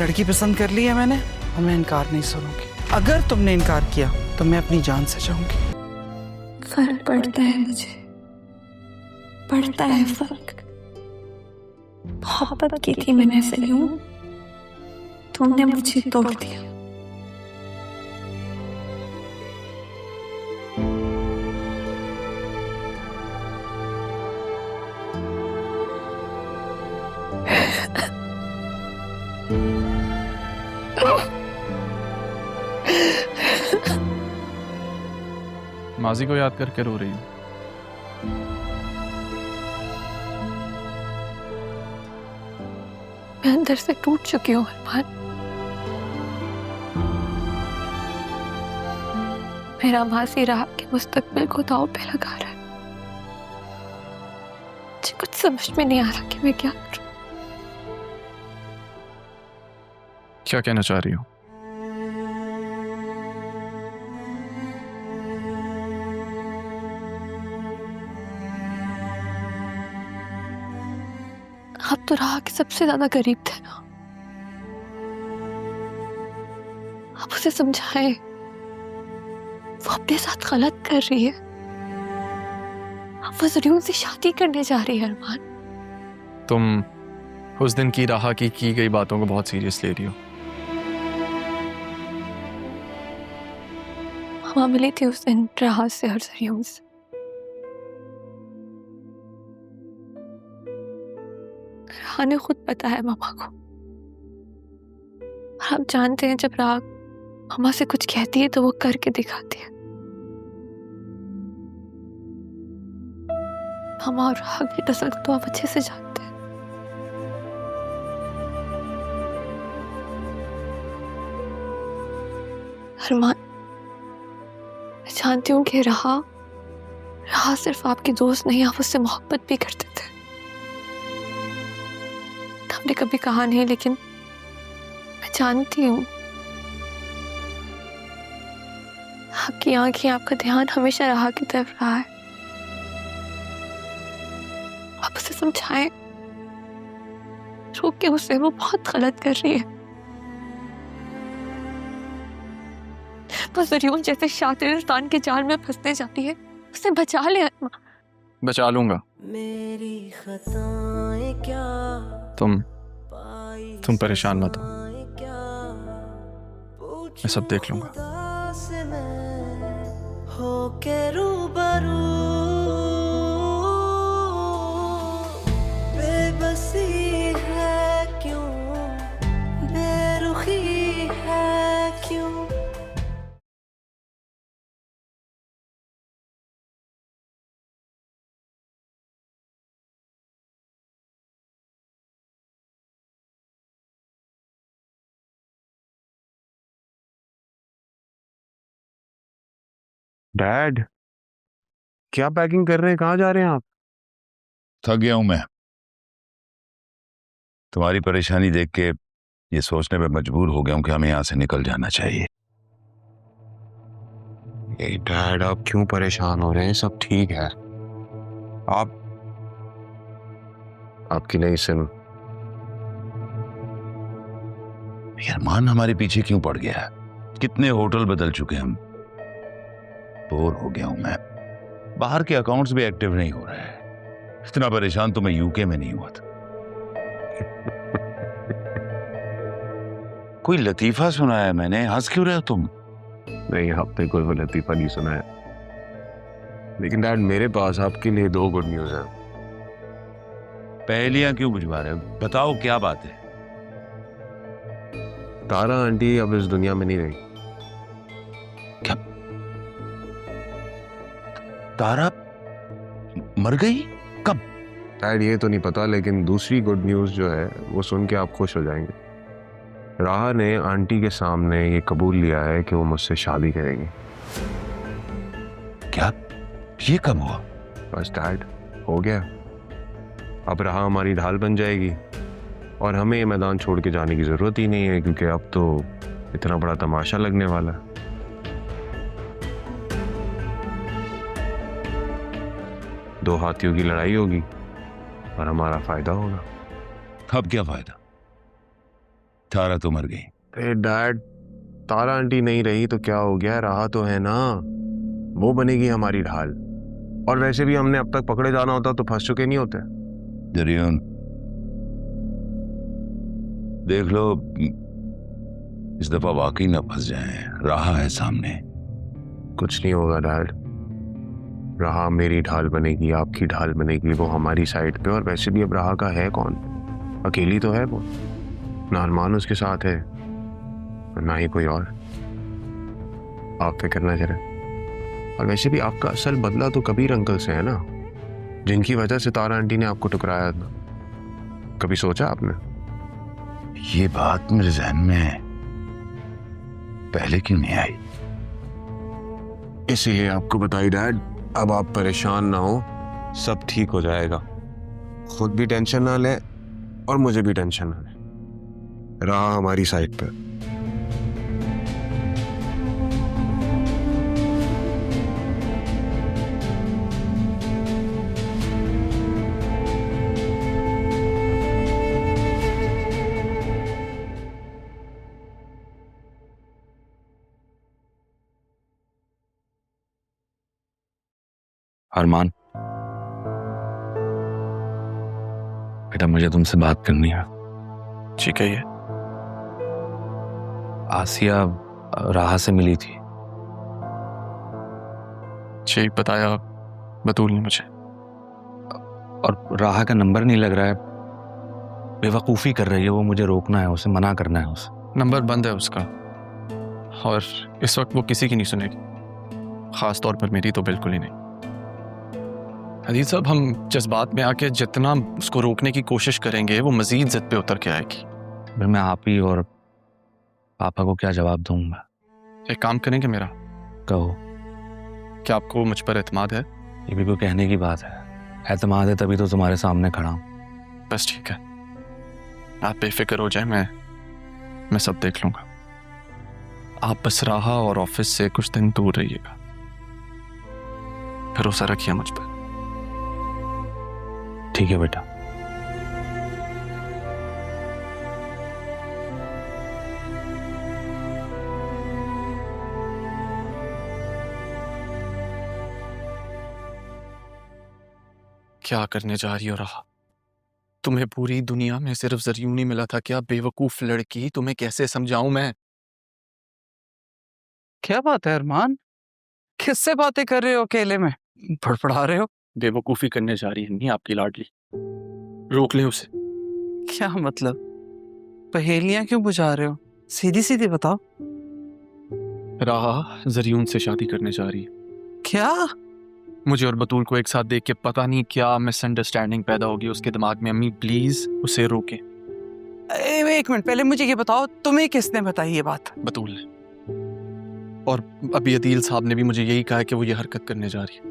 लड़की पसंद कर ली है मैंने और मैं इनकार नहीं सुनूंगी। अगर तुमने इनकार किया तो मैं अपनी जान से जाऊंगी। फर्क पड़ता है मुझे, पड़ता है फर्क। मोहब्बत की थी मैंने से यूं, तुमने मुझे तोड़ दिया। माजी को याद करके रो रही हूँ। मैं अंदर से टूट चुकी हूँ अरमान। मेरा मासी राह के मुस्तकबिल को दांव पे लगा रहा है। मुझे कुछ समझ में नहीं आ रहा कि मैं क्या करूं। क्या कहना चाह रही हो? आप तो राह के सबसे ज्यादा करीब थे ना। आप उसे समझाएं, वो अपने साथ गलत कर रही है। आप वो जरूर से शादी करने जा रही है अरमान। तुम उस दिन की राह की गई बातों को बहुत सीरियस ले रही हो। मामा मिली थी उस दिन राह से और जरियों से। राह ने खुद बताया मामा को। और आप जानते हैं जब राह मामा से कुछ कहती है तो वो करके दिखाती है। मामा और राह की नस्ल को तो आप अच्छे से जानते हैं। अरमान, मैं जानती हूँ कि राह सिर्फ आपकी दोस्त नहीं, आप उससे मोहब्बत भी करते थे। हमने कभी कहा नहीं, लेकिन मैं जानती हूँ आपकी आंखें, आपका ध्यान हमेशा राह की तरफ रहा है। आप उसे समझाएं, रोक के उसे, वो बहुत गलत कर रही है। वो जरियून जैसे शातिर इंसान के जाल में फंसने जाती है, उसे बचा ले आत्मा। बचा लूंगा। मेरी खताएं क्या, तुम परेशान मत हो, मैं सब देख लूंगा। हो के रूबरू बेबसी है क्यों, बेरुखी है क्यों। डैड, क्या पैकिंग कर रहे हैं? कहाँ जा रहे हैं आप? थक गया हूं मैं। तुम्हारी परेशानी देख के ये सोचने पे मजबूर हो गया हूं कि हमें यहां से निकल जाना चाहिए। डैड, आप क्यों परेशान हो रहे हैं? सब ठीक है। आपकी नई सिम। अरमान हमारे पीछे क्यों पड़ गया है? कितने होटल बदल चुके हम। बोर हो गया हूं मैं। बाहर के अकाउंट्स भी एक्टिव नहीं हो रहे हैं। इतना परेशान तो मैं यूके में नहीं हुआ था। कोई लतीफा सुना है मैंने? हंस क्यों रहे हो तुम? नहीं, आपने कोई वो लतीफा नहीं सुना है। लेकिन डैड, मेरे पास आपके लिए 2 गुड न्यूज है। पहेलियां क्यों बुझवा रहे हो? बताओ क्या बात है। तारा आंटी अब इस दुनिया में नहीं रही। क्या? तारा मर गई? कब? डैड, ये तो नहीं पता, लेकिन दूसरी गुड न्यूज जो है वो सुन के आप खुश हो जाएंगे। राह ने आंटी के सामने ये कबूल लिया है कि वो मुझसे शादी करेगी। क्या? ये कब हुआ? बस डैड, हो गया। अब राह हमारी ढाल बन जाएगी और हमें ये मैदान छोड़ के जाने की जरूरत ही नहीं है, क्योंकि अब तो इतना बड़ा तमाशा लगने वाला है। 2 हाथियों की लड़ाई होगी और हमारा फायदा होगा। अब क्या फायदा? तारा तो मर गई। अरे डैड, तारा आंटी नहीं रही तो क्या हो गया, राहा तो है ना, वो बनेगी हमारी ढाल। और वैसे भी हमने अब तक पकड़े जाना होता तो फंस चुके नहीं होते। जरियन देख लो, इस दफा वाकई ना फंस जाए। राहा है सामने। कुछ नहीं होगा डैड, राहा मेरी ढाल बनेगी, आपकी ढाल बनेगी, वो हमारी साइड पे। और वैसे भी अब राहा का है कौन, अकेली तो है वो, ना अरमान उसके साथ है और ना ही कोई और। आप फिक्र ना करें। और वैसे भी आपका असल बदला तो कबीर अंकल से है ना, जिनकी वजह से तारा आंटी ने आपको टुकराया था। कभी सोचा आपने? ये बात मेरे जहन में पहले क्यों नहीं आई? इसीलिए आपको बताई डैड। अब आप परेशान ना हो, सब ठीक हो जाएगा। खुद भी टेंशन ना लें और मुझे भी टेंशन ना लें। राह हमारी साइड पे। अरमान, बेटा मुझे तुमसे बात करनी है। जी कहिए। आसिया राहा से मिली थी। जी बताया बतूल ने मुझे। और राहा का नंबर नहीं लग रहा है, बेवकूफ़ी कर रही है वो। मुझे रोकना है उसे, मना करना है उसे। नंबर बंद है उसका और इस वक्त वो किसी की नहीं सुनेगी, खास तौर पर मेरी तो बिल्कुल ही नहीं। अजीज साहब, हम जज्बात में आके जितना उसको रोकने की कोशिश करेंगे वो मजीद जिद पे उतर के आएगी। फिर मैं आप ही और पापा को क्या जवाब दूंगा? एक काम करेंगे मेरा, कहो। क्या आपको मुझ पर एतमाद है? ये भी कोई कहने की बात है? एतमाद है तभी तो तुम्हारे सामने खड़ा हूं। बस ठीक है, आप बेफिक्र हो जाए, मैं सब देख लूंगा। आप बस राहा और ऑफिस से कुछ दिन दूर रहिएगा। भरोसा रखिए मुझ पर। ठीक है बेटा। क्या करने जा रही हो राहा? तुम्हें पूरी दुनिया में सिर्फ जरियून ही मिला था क्या? बेवकूफ लड़की, तुम्हें कैसे समझाऊं मैं? क्या बात है अरमान, किससे बातें कर रहे हो अकेले में, फड़फड़ा रहे हो? बेवकूफी करने जा रही है नहीं आपकी लाडली, रोक ले उसे। क्या मतलब, पहेलियां क्यों बुझा रहे हो? सीधी सीधी बताओ। राहा जरियून से शादी करने जा रही है। क्या? मुझे और बतूल को एक साथ देख के पता नहीं क्या मिसअंडरस्टैंडिंग पैदा होगी उसके दिमाग में। अम्मी प्लीज उसे रोके। एक मिनट, पहले मुझे ये बताओ, तुम्हें किसने बताई ये बात? बतूल ने। और अभी अदील साहब ने भी मुझे यही कहा कि वो ये हरकत करने जा रही है।